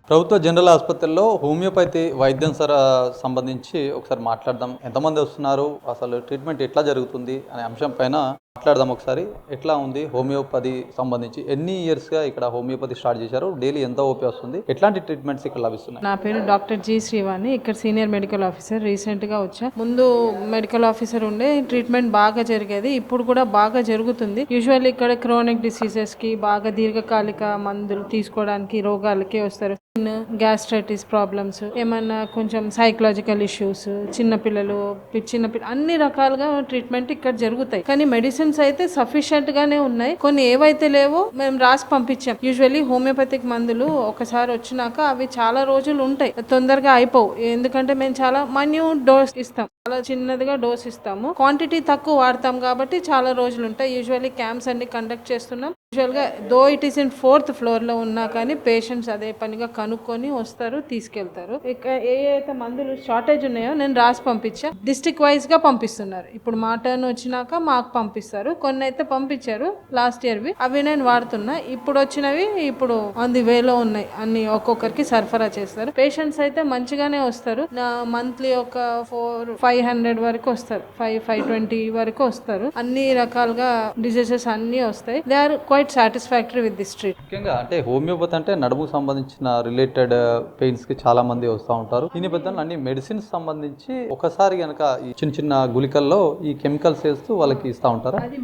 ప్రభుత్వ జనరల్ ఆసుపత్రుల్లో హోమియోపతి వైద్యం సంబంధించి ఒకసారి మాట్లాడదాం. ఎంతమంది వస్తున్నారు, అసలు ట్రీట్మెంట్ ఎట్లా జరుగుతుంది అనే అంశం పైన మాట్లాడదాం. ఒకసారి ఎట్లా ఉంది హోమియోపతి సంబంధించి, ఎన్ని ఇయర్స్గా ఇక్కడ హోమియోపతి స్టార్ట్ చేశారు, డైలీ ఎంత ఓపీ వస్తుంది, ఎట్లాంటి ట్రీట్మెంట్స్ ఇక్కడ లభిస్తున్నాయి? నా పేరు డాక్టర్ జి శ్రీవాణి, ఇక్కడ సీనియర్ మెడికల్ ఆఫీసర్. రీసెంట్గా వచ్చా. ముందు మెడికల్ ఆఫీసర్ ఉండే, ట్రీట్మెంట్ బాగా జరిగేది, ఇప్పుడు కూడా బాగా జరుగుతుంది. యూజువల్లీ ఇక్కడ క్రోనిక్ డిసీజెస్కి బాగా దీర్ఘకాలిక మందులు తీసుకోవడానికి రోగాలకి వస్తారు. గ్యాస్ట్రైటిస్ ప్రాబ్లమ్స్, ఏమన్నా కొంచెం సైకలాజికల్ ఇష్యూస్, చిన్నపిల్లలు అన్ని రకాలుగా ట్రీట్మెంట్ ఇక్కడ జరుగుతాయి. కానీ మెడిసిన్స్ అయితే సఫిషియెంట్ గానే ఉన్నాయి. కొన్ని ఏవైతే లేవో మేము రాసి పంపించాం. యూజువల్లీ హోమియోపతిక్ మందులు ఒకసారి వచ్చినాక అవి చాలా రోజులు ఉంటాయి, తొందరగా అయిపోవు. ఎందుకంటే మేము చాలా మైన్యూట్ డోస్ ఇస్తాం, చాలా చిన్నదిగా డోస్ ఇస్తాము. క్వాంటిటీ తక్కువ వాడతాం కాబట్టి చాలా రోజులు ఉంటాయి. యూజువల్లీ క్యాంప్స్ అన్ని కండక్ట్ చేస్తున్నాం. యూజువల్గా though it is in 4th floor లో ఉన్నా కానీ పేషెంట్స్ అదే పనిగా కనుక్కొని వస్తారు, తీసుకెళ్తారు. ఏ అయితే మందులు షార్టేజ్ ఉన్నాయో నేను రాసి పంపించా. డిస్ట్రిక్ట్ వైజ్ గా పంపిస్తున్నారు. ఇప్పుడు మా టర్న్ వచ్చినాక మాకు పంపిస్తారు. కొన్ని అయితే పంపించారు లాస్ట్ ఇయర్వి, అవి నేను వాడుతున్నా. ఇప్పుడు వచ్చినవి ఇప్పుడు ఆన్ ది వేలో ఉన్నాయి, అన్ని ఒక్కొక్కరికి సరఫరా చేస్తారు. పేషెంట్స్ అయితే మంచిగానే వస్తారు. మంత్లీ ఒక 500 వరకు వస్తారు, 520 వరకు వస్తారు. అన్ని రకాలుగా డిసీజెస్ అన్ని వస్తాయి. They are quite satisfactory with this treat. ముఖ్యంగా అంటే హోమియోపతి అంటే నడుముకు సంబంధించిన రిలేటెడ్ పెయిన్స్ కి చాలా మంది వస్తూ ఉంటారు. ఈ నేపథ్యంలో అన్ని మెడిసిన్స్ సంబంధించి ఒకసారి గనక ఈ చిన్న చిన్న గుళికల్లో ఈ కెమికల్స్ వేస్తూ వాళ్ళకి ఇస్తూ ఉంటారు. అది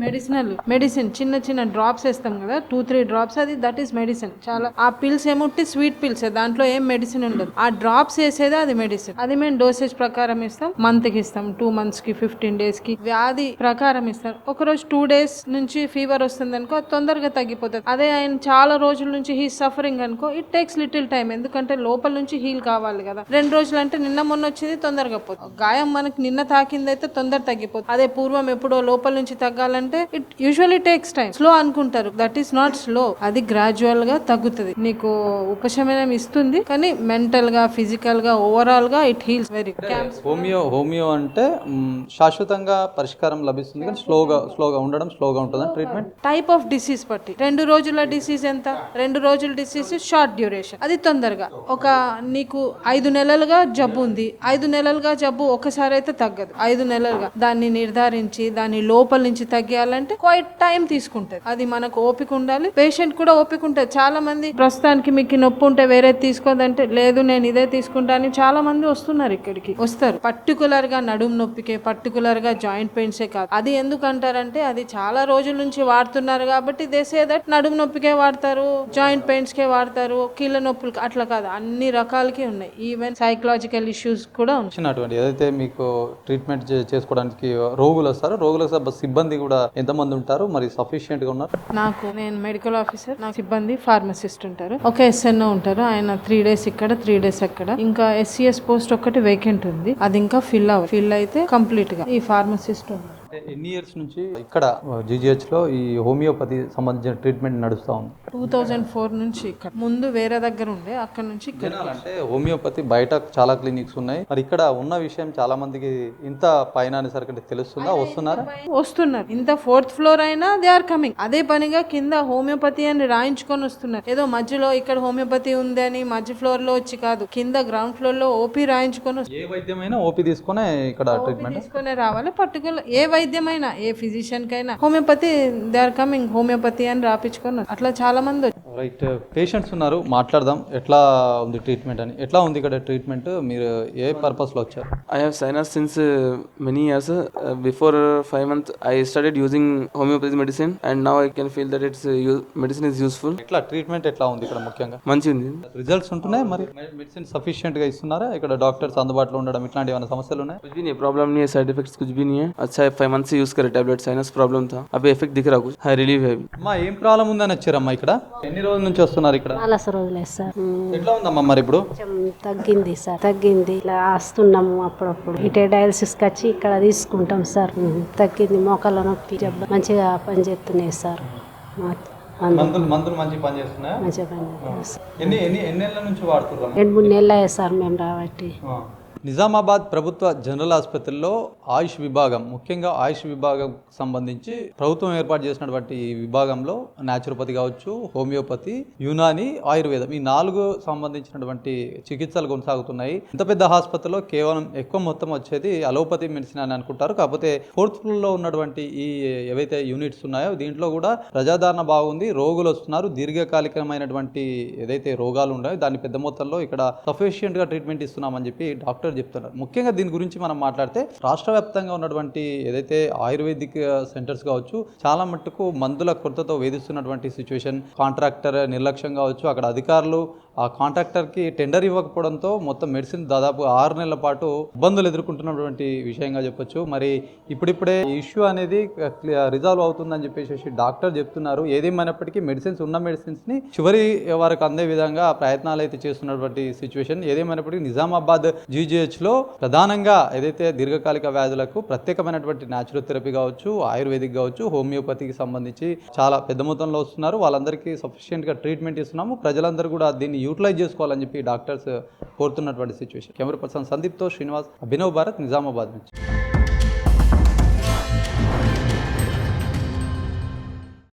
మెడిసిన్ చిన్న చిన్న డ్రాప్స్ వేస్తాం కదా, 2-3 డ్రాప్స్, అది దట్ ఈస్ మెడిసిన్. చాలా ఆ పిల్స్ ఏముంటే స్వీట్ పిల్స్, దాంట్లో ఏం మెడిసిన్ ఉండదు. ఆ డ్రాప్స్ వేసేదే అది మెడిసిన్. అది మేము డోసేజ్ ప్రకారం ఇస్తాం. మంత్ కి ఇస్తాం, 2 months కి, 15 days కి, వ్యాధి ప్రకారం ఇస్తాం. ఒకరోజు 2 days నుంచి ఫీవర్ వస్తుంది అనుకో, తొందరగా తగ్గిపోతుంది. అదే ఆయన చాలా రోజుల నుంచి హీ సఫరింగ్ అనుకో, ఇట్ టేక్స్ లిటిల్ టైం. ఎందుకంటే లోపల నుంచి హీల్ కావాలి కదా. 2 రోజులు అంటే నిన్న మొన్న వచ్చింది తొందరగా పోతుంది. గాయం మనకి నిన్న తాకింది అయితే తొందర తగ్గిపోతుంది. అదే పూర్వం ఎప్పుడో లోపల నుంచి తగ్గాలంటే it usually takes time. Slow అనుకుంటారు, దట్ ఈస్ నాట్ స్లో. అది గ్రాడ్యువల్ గా తగ్గుతుంది, నీకు ఉపశమనం ఇస్తుంది. కానీ మెంటల్ గా, ఫిజికల్ గా, ఓవరాల్ గా ఇట్ హీల్స్ వెరీ. హోమియో అంటే శాశ్వతంగా పరిష్కారం లభిస్తుంది, కానీ స్లోగా ఉండడం, స్లోగా ఉంటుంది ట్రీట్మెంట్. టైప్ ఆఫ్ డిసీజ్ బట్టి 2 రోజుల డిసీజ్ ఎంత, 2 రోజుల డిసీజ్ షార్ట్ డ్యూరేషన్, అది తొందరగా. ఒక నీకు 5 నెలలుగా జబ్బు ఉంది, 5 నెలలుగా జబ్బు ఒకసారి అయితే తగ్గదు. 5 నెలలుగా దాన్ని నిర్ధారించి దాని లోపల నుంచి తగ్గాలంటే క్వైట్ టైం తీసుకుంటది. అది మనకు ఓపిక ఉండాలి, పేషెంట్ కూడా ఓపిక ఉంటుంది. చాలా మంది ప్రస్తుతానికి మీకు నొప్పి ఉంటే వేరే తీసుకోదంటే, లేదు నేను ఇదే తీసుకుంటా అని చాలా మంది వస్తున్నారు, ఇక్కడికి వస్తారు. పర్టికులర్ గా నడుము నొప్పికే, పర్టికులర్ గా జాయింట్ పెయిన్సే కాదు. అది ఎందుకు అంటారంటే అది చాలా రోజుల నుంచి వాడుతున్నారు కాబట్టి దేసే దట్ నడుము నొప్పికే వాడతారు, జాయింట్ పెయిన్స్ కే వాడతారు, కీళ్ళ నొప్పులు, అట్లా కాదు, అన్ని రకాలకి ఉన్నాయి. ఈవెన్ సైకలాజికల్ ఇష్యూస్ కూడా ఉన్నాయి. ఏదైతే మీకు ట్రీట్మెంట్ చేసుకోవడానికి రోగులు వస్తారో, రోగులకు సిబ్బంది కూడా ఎంతమంది ఉంటారు, మరి సఫిషియెంట్ గా ఉన్నారు? నేను మెడికల్ ఆఫీసర్, నా సిబ్బంది ఫార్మసిస్ట్ ఉంటారు. ఒక SNO ఉంటారు, ఆయన 3 days ఇక్కడ, 3 days అక్కడ. ఇంకా SCS పోస్ట్ ఒకటి వేకెంట్ ఉంది, అది ఇంకా ఫిల్ అయితే కంప్లీట్ గా ఈ ఫార్మసిస్ట్ ఉన్నారు. ఎన్ని ఇయర్స్ నుంచి ఇక్కడ GGH లో ఈ హోమియోపతి సంబంధించిన ట్రీట్మెంట్ నడుస్తూ ఉంది? 2004 నుంచి. ఇక్కడ ముందు వేరే దగ్గర ఉండే, అక్కడ నుంచి ఇక్కడ. అంటే హోమియోపతి బయట చాలా క్లినిక్స్ ఉన్నాయి, మరి ఇక్కడ ఉన్న విషయం చాలా మందికి ఇంత పైన అనేసరికి తెలుస్తుందా? వస్తున్నారు. ఇంత 4th floor అయినా దే ఆర్ కమింగ్. అదే పనిగా కింద హోమియోపతి అని రాయించుకొని వస్తున్నారు. ఏదో మధ్యలో ఇక్కడ హోమియోపతి ఉంది అని మధ్య ఫ్లోర్ లో వచ్చి కాదు, కింద గ్రౌండ్ ఫ్లోర్ లో ఓపీ రాయించుకొని, ఏ వైద్యమైనా ఓపీ తీసుకునే ఇక్కడ ట్రీట్మెంట్ తీసుకునే రావాలి. పర్టికులర్ ఏ వైద్యమైనా, ఏ ఫిజిషియన్ కైనా homeopathy, they are coming homeopathy అని రాపించుకొని అట్లా చాలా మంది. రైట్, పేషెంట్స్ ఉన్నారు, మాట్లాడదాం. ఎట్లా ఉంది ట్రీట్మెంట్ అని, ఎట్లా ఉంది ఇక్కడ ట్రీట్మెంట్, మీరు ఏ పర్పస్ లో వచ్చారు? I have sinus since many years. Before 5 months I started using homeopathy medicine and now I can feel that its medicine is useful. ఎట్లా ట్రీట్మెంట్ ఎట్లా ఉంది ఇక్కడ? ముఖ్యంగా మంచిగా ఉంది, రిజల్ట్స్ ఉంటున్నాయి. మరి మెడిసిన్ సఫిషియెంట్ గా ఇస్తున్నారా? ఇక్కడ డాక్టర్స్ అందుబాటులో ఉండడం, ఇట్లాంటి ఏమైనా సమస్యలు ఉన్నాయి? कुछ भी नहीं, प्रॉब्लम नहीं है, साइड इफेक्ट्स कुछ भी नहीं है. अच्छा है, 5 months से यूज करे टैबलेट, साइनस प्रॉब्लम था, अभी इफेक्ट दिख रहा, कुछ हाई रिलीफ है. అమ్మా, ఏం ప్రాబ్లం ఉందని వచ్చారమ్మా ఇక్కడ? ఎన్ని రోజుల నుంచి వస్తున్నారు ఇక్కడ? 4 రోజులే సార్. ఎట్లా ఉందమ్మా మరి ఇప్పుడు? కొంచెం తగ్గింది సార్, తగ్గింది. ఇలా వస్తున్నాము అప్పుడప్పుడు, ఇటే డయాలసిస్కి వచ్చి ఇక్కడ తీసుకుంటాం సార్. తగ్గింది, మోకాళ్ళ నొప్పి జబ్బు మంచిగా పనిచేస్తున్నాయి సార్. మందులు మంచిగా పనిచేస్తున్నాయా? మంచిగా పనిచేస్తున్నాయి సార్. ఎన్ని నెలల నుంచి వాడుతున్నారు? 2-3 నెలలు అయ్యాయి సార్ మేము రాబట్టి. నిజామాబాద్ ప్రభుత్వ జనరల్ ఆసుపత్రిలో ఆయుష్ విభాగం, ముఖ్యంగా ఆయుష్ విభాగం సంబంధించి ప్రభుత్వం ఏర్పాటు చేసినటువంటి ఈ విభాగంలో న్యాచురోపతి కావచ్చు, హోమియోపతి, యునాని, ఆయుర్వేదం ఈ 4 సంబంధించినటువంటి చికిత్సలు కొనసాగుతున్నాయి. ఇంత పెద్ద ఆసుపత్రిలో కేవలం ఎక్కువ మొత్తం వచ్చేది అలోపతి మెడిసిన్ అని అనుకుంటారు. కాకపోతే 4th ఫ్లోర్లో ఉన్నటువంటి ఈ ఏవైతే యూనిట్స్ ఉన్నాయో దీంట్లో కూడా ప్రజాదరణ బాగుంది. రోగులు వస్తున్నారు. దీర్ఘకాలికమైనటువంటి ఏదైతే రోగాలు ఉన్నాయో దాన్ని పెద్ద మొత్తంలో ఇక్కడ సఫిషియెంట్గా ట్రీట్మెంట్ ఇస్తున్నామని చెప్పి డాక్టర్ చెప్తున్నారు. ముఖ్యంగా దీని గురించి మనం మాట్లాడితే రాష్ట్ర వ్యాప్తంగా ఉన్నటువంటి ఏదైతే ఆయుర్వేదిక్ సెంటర్స్ కావచ్చు, చాలా మట్టుకు మందుల కొరతతో వేధిస్తున్నటువంటి సిచ్యువేషన్, కాంట్రాక్టర్ నిర్లక్ష్యం కావచ్చు, అక్కడ అధికారులు ఆ కాంట్రాక్టర్కి టెండర్ ఇవ్వకపోవడంతో మొత్తం మెడిసిన్ దాదాపు 6 నెలల పాటు ఇబ్బందులు ఎదుర్కొంటున్నటువంటి విషయంగా చెప్పొచ్చు. మరి ఇప్పుడిప్పుడే ఈ ఇష్యూ అనేది రిజాల్వ్ అవుతుందని చెప్పేసి డాక్టర్ చెప్తున్నారు. ఏదేమైనప్పటికీ ఉన్న మెడిసిన్స్ని చివరి వరకు అందే విధంగా ప్రయత్నాలు అయితే చేస్తున్నటువంటి సిచ్యువేషన్. ఏదేమైనప్పటికీ నిజామాబాద్ జీజీహెచ్లో ప్రధానంగా ఏదైతే దీర్ఘకాలిక వ్యాధులకు ప్రత్యేకమైనటువంటి న్యాచురోథెరపీ కావచ్చు, ఆయుర్వేదిక్ కావచ్చు, హోమియోపతికి సంబంధించి చాలా పెద్ద మొత్తంలో వస్తున్నారు. వాళ్ళందరికీ సఫిషియెంట్గా ట్రీట్మెంట్ ఇస్తున్నాము. ప్రజలందరూ కూడా దీన్ని యూటిలైజ్ చేసుకోవాలని చెప్పి డాక్టర్స్ కోరుతున్నటువంటి సిచ్యువేషన్. కెమెరా పర్సన్ సందీప్తో శ్రీనివాస్, అభినవ్ భారత్, నిజామాబాద్ నుంచి.